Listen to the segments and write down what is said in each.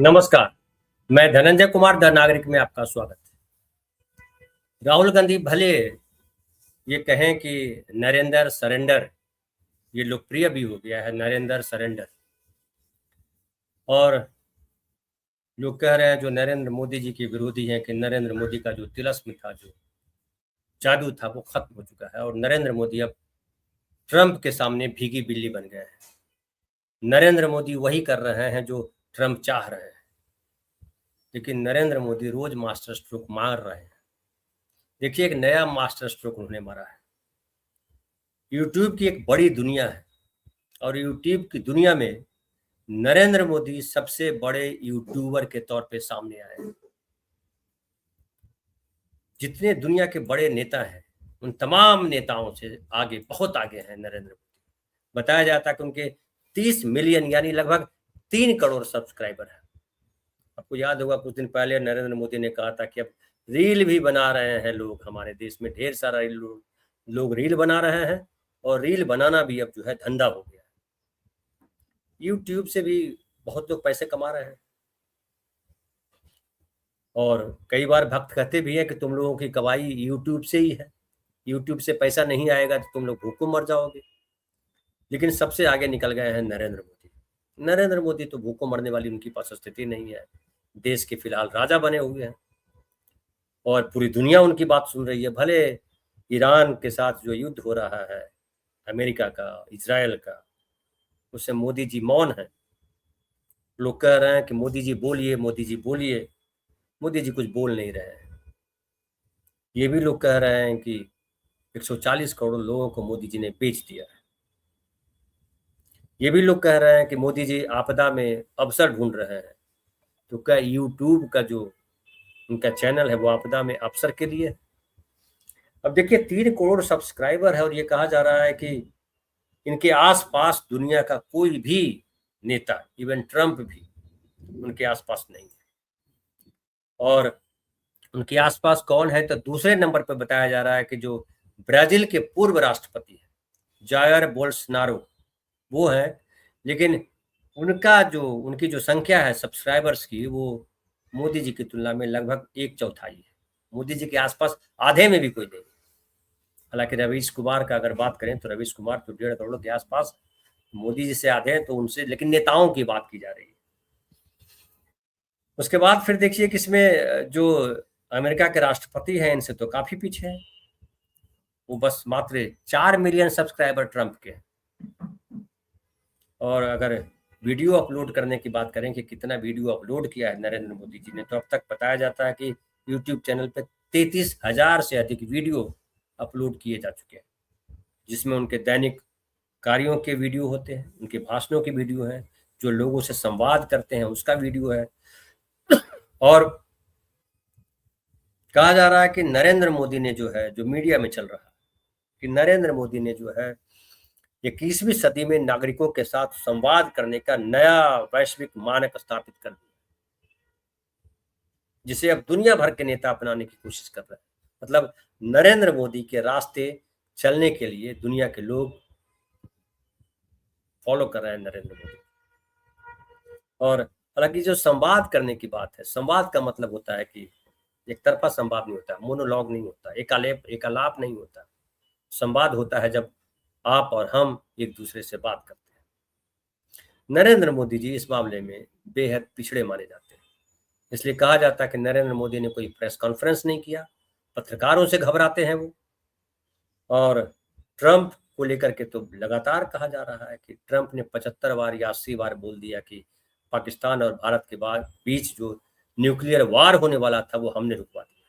नमस्कार। मैं धनंजय कुमार द नागरिक में आपका स्वागत है। राहुल गांधी भले ये कहें कि नरेंद्र सरेंडर, ये लोकप्रिय भी हो गया है नरेंद्र सरेंडर, और लोग कह रहे हैं जो नरेंद्र मोदी जी के विरोधी हैं कि नरेंद्र मोदी का जो तिलस्म था, जो जादू था, वो खत्म हो चुका है और नरेंद्र मोदी अब ट्रंप के सामने भीगी बिल्ली बन गए हैं। नरेंद्र मोदी वही कर रहे हैं जो ट्रंप चाह रहे हैं, लेकिन नरेंद्र मोदी रोज मास्टर स्ट्रोक मार रहे हैं। देखिए, एक नया मास्टर स्ट्रोक उन्होंने मारा है। यूट्यूब की एक बड़ी दुनिया है और यूट्यूब की दुनिया में नरेंद्र मोदी सबसे बड़े यूट्यूबर के तौर पे सामने आए हैं। जितने दुनिया के बड़े नेता हैं, उन तमाम नेताओं से आगे, बहुत आगे हैं नरेंद्र मोदी। बताया जाता है कि उनके 30 मिलियन यानी लगभग 3 करोड़ सब्सक्राइबर हैं। आपको याद होगा कुछ दिन पहले नरेंद्र मोदी ने कहा था कि अब रील भी बना रहे हैं लोग, हमारे देश में ढेर सारा लोग रील बना रहे हैं और रील बनाना भी अब जो है धंधा हो गया है। यूट्यूब से भी बहुत लोग पैसे कमा रहे हैं और कई बार भक्त कहते भी हैं कि तुम लोगों की कमाई यूट्यूब से ही है, यूट्यूब से पैसा नहीं आएगा तो तुम लोग भूखों मर जाओगे। लेकिन सबसे आगे निकल गए हैं नरेंद्र मोदी। नरेंद्र मोदी तो भूखों मरने वाली उनकी पास स्थिति नहीं है। देश के फिलहाल राजा बने हुए हैं और पूरी दुनिया उनकी बात सुन रही है। भले ईरान के साथ जो युद्ध हो रहा है, अमेरिका का, इजराइल का, उससे मोदी जी मौन है। लोग कह रहे हैं कि मोदी जी बोलिए, मोदी जी बोलिए। मोदी जी कुछ बोल नहीं रहे हैं। ये भी लोग कह रहे हैं कि 140 करोड़ लोगों को मोदी जी ने बेच दिया है। ये भी लोग कह रहे हैं कि मोदी जी आपदा में अवसर ढूंढ रहे हैं। तो क्या यूट्यूब का जो उनका चैनल है वो आपदा में अवसर के लिए है? अब देखिए, 3 करोड़ सब्सक्राइबर है और ये कहा जा रहा है कि इनके आसपास दुनिया का कोई भी नेता, इवन ट्रंप भी उनके आसपास नहीं है। और उनके आसपास कौन है, तो दूसरे नंबर पर बताया जा रहा है कि जो ब्राजील के पूर्व राष्ट्रपति है, जायर बोल्सोनारो, वो है। लेकिन उनकी जो संख्या है सब्सक्राइबर्स की, वो मोदी जी की तुलना में लगभग 1/4 है। मोदी जी के आसपास आधे में भी कोई नहीं। हालांकि रवीश कुमार का अगर बात करें तो रवीश कुमार तो 1.5 करोड़ के आसपास, मोदी जी से आधे हैं, तो उनसे, लेकिन नेताओं की बात की जा रही है। उसके बाद फिर देखिए कि इसमें जो अमेरिका के राष्ट्रपति हैं, इनसे तो काफी पीछे हैं। वो बस मात्र 4 मिलियन सब्सक्राइबर ट्रंप के हैं। और अगर वीडियो अपलोड करने की बात करें कि कितना वीडियो अपलोड किया है नरेंद्र मोदी जी ने, तो अब तक बताया जाता है कि यूट्यूब चैनल पे 33,000 से अधिक वीडियो अपलोड किए जा चुके हैं, जिसमें उनके दैनिक कार्यों के वीडियो होते हैं, उनके भाषणों के वीडियो हैं, जो लोगों से संवाद करते हैं उसका वीडियो है। और कहा जा रहा है कि नरेंद्र मोदी ने जो है, जो मीडिया में चल रहा है कि नरेंद्र मोदी ने जो है 21वीं सदी में नागरिकों के साथ संवाद करने का नया वैश्विक मानक स्थापित कर दिया, जिसे अब दुनिया भर के नेता अपनाने की कोशिश कर रहे हैं। मतलब नरेंद्र मोदी के रास्ते चलने के लिए दुनिया के लोग फॉलो कर रहे हैं नरेंद्र मोदी। और हालांकि जो संवाद करने की बात है, संवाद का मतलब होता है कि एक तरफा संवाद नहीं होता, मोनोलॉग नहीं होता, एकालाप नहीं होता। संवाद होता है जब आप और हम एक दूसरे से बात करते हैं। नरेंद्र मोदी जी इस मामले में बेहद पिछड़े माने जाते हैं। इसलिए कहा जाता है कि नरेंद्र मोदी ने कोई प्रेस कॉन्फ्रेंस नहीं किया, पत्रकारों से घबराते हैं वो। और ट्रंप को लेकर के तो लगातार कहा जा रहा है कि ट्रंप ने 75 बार या 80 बार बोल दिया कि पाकिस्तान और भारत के बीच जो न्यूक्लियर वार होने वाला था वो हमने रुकवा दिया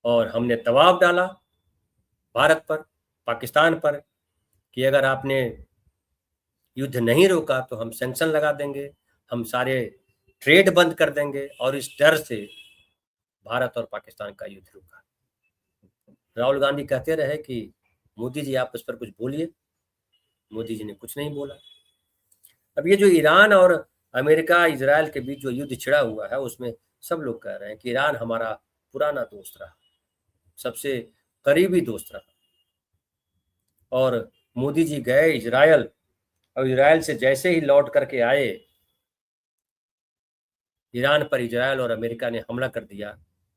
और हमने दबाव डाला भारत पर, पाकिस्तान पर, कि अगर आपने युद्ध नहीं रोका तो हम सैंक्शन लगा देंगे, हम सारे ट्रेड बंद कर देंगे। और इस डर से भारत और पाकिस्तान का युद्ध रुका। राहुल गांधी कहते रहे कि मोदी जी आप इस पर कुछ बोलिए। मोदी जी ने कुछ नहीं बोला। अब ये जो ईरान और अमेरिका इजराइल के बीच जो युद्ध छिड़ा हुआ है, उसमें सब लोग कह रहे हैं कि ईरान हमारा पुराना दोस्त रहा, सबसे करीबी दोस्त रहा। और मोदी जी गए इजराइल और इजराइल से जैसे ही लौट करके आए, ईरान पर इजराइल और अमेरिका ने हमला कर दिया,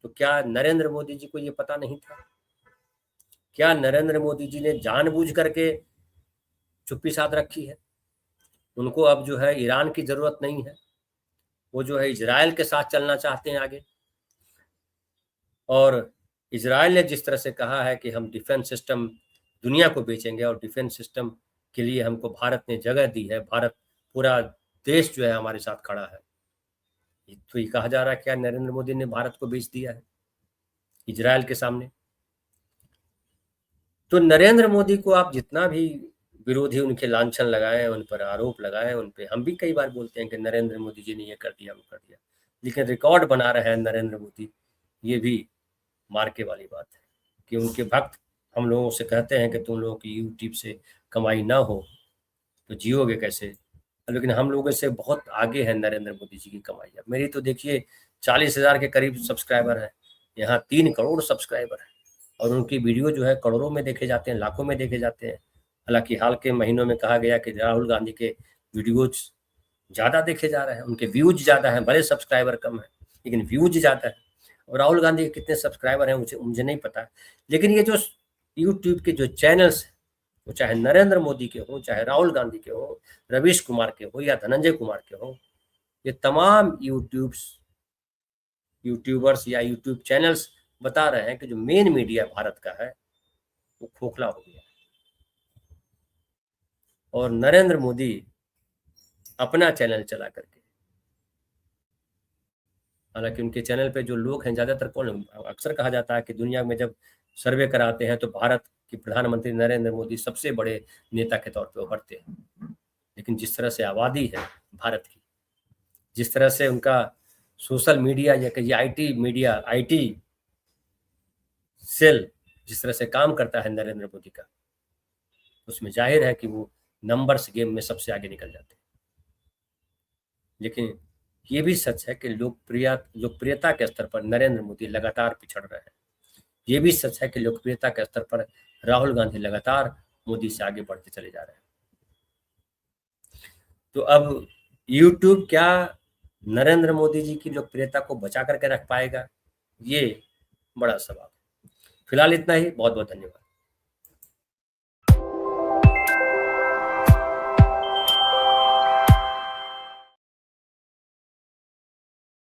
तो क्या नरेंद्र मोदी जी को ये पता नहीं था? क्या नरेंद्र मोदी जी ने जानबूझ करके चुप्पी साध रखी है? उनको अब जो है ईरान की जरूरत नहीं है, वो जो है इजराइल के साथ चलना चाहते हैं आगे। और इजराइल ने जिस तरह से कहा है कि हम डिफेंस सिस्टम दुनिया को बेचेंगे और डिफेंस सिस्टम के लिए हमको भारत ने जगह दी है, भारत पूरा देश जो है हमारे साथ खड़ा है, तो ये कहा जा रहा है क्या नरेंद्र मोदी ने भारत को बेच दिया है इजराइल के सामने? तो नरेंद्र मोदी को आप जितना भी विरोधी उनके लांछन लगाएं, उन पर आरोप लगाएं, उन पे हम भी कई बार बोलते हैं कि नरेंद्र मोदी जी ने ये कर दिया वो कर दिया, लेकिन रिकॉर्ड बना रहे हैं नरेंद्र मोदी, ये भी मार्के वाली बात है कि उनके भक्त हम लोगों से कहते हैं कि तुम लोगों की यूट्यूब से कमाई ना हो तो जियोगे कैसे, लेकिन हम लोगों से बहुत आगे है नरेंद्र मोदी जी की कमाई। अब मेरी तो देखिए 40,000 के करीब सब्सक्राइबर है, यहाँ 3 करोड़ सब्सक्राइबर है और उनकी वीडियो जो है करोड़ों में देखे जाते हैं, लाखों में देखे जाते हैं। हालांकि हाल के महीनों में कहा गया कि राहुल गांधी के वीडियोज ज़्यादा देखे जा रहे हैं, उनके व्यूज ज़्यादा हैं, भले सब्सक्राइबर कम है लेकिन व्यूज ज़्यादा है। और राहुल गांधी के कितने सब्सक्राइबर हैं मुझे नहीं पता, लेकिन ये जो यूट्यूब के जो चैनल्स हैं, वो चाहे नरेंद्र मोदी के हो, चाहे राहुल गांधी के हो, रवीश कुमार के हो या धनंजय कुमार के हो, ये तमाम यूट्यूबर्स या यूट्यूब चैनल्स बता रहे हैं कि जो मेन मीडिया भारत का है वो खोखला हो गया है और नरेंद्र मोदी अपना चैनल चला करके, हालांकि उनके चैनल पे जो लोग हैं ज्यादातर कौन, अक्सर कहा जाता है कि दुनिया में जब सर्वे कराते हैं तो भारत के प्रधानमंत्री नरेंद्र मोदी सबसे बड़े नेता के तौर पे उभरते हैं, लेकिन जिस तरह से आबादी है भारत की, जिस तरह से उनका सोशल मीडिया या कहिए आईटी सेल जिस तरह से काम करता है नरेंद्र मोदी का, उसमें जाहिर है कि वो नंबर्स गेम में सबसे आगे निकल जाते हैं। लेकिन ये भी सच है कि लोकप्रियता के स्तर पर नरेंद्र मोदी लगातार पिछड़ रहे हैं। ये भी सच है कि लोकप्रियता के स्तर पर राहुल गांधी लगातार मोदी से आगे बढ़ते चले जा रहे हैं। तो अब यूट्यूब क्या नरेंद्र मोदी जी की लोकप्रियता को बचा करके रख पाएगा, ये बड़ा सवाल है। फिलहाल इतना ही, बहुत बहुत धन्यवाद।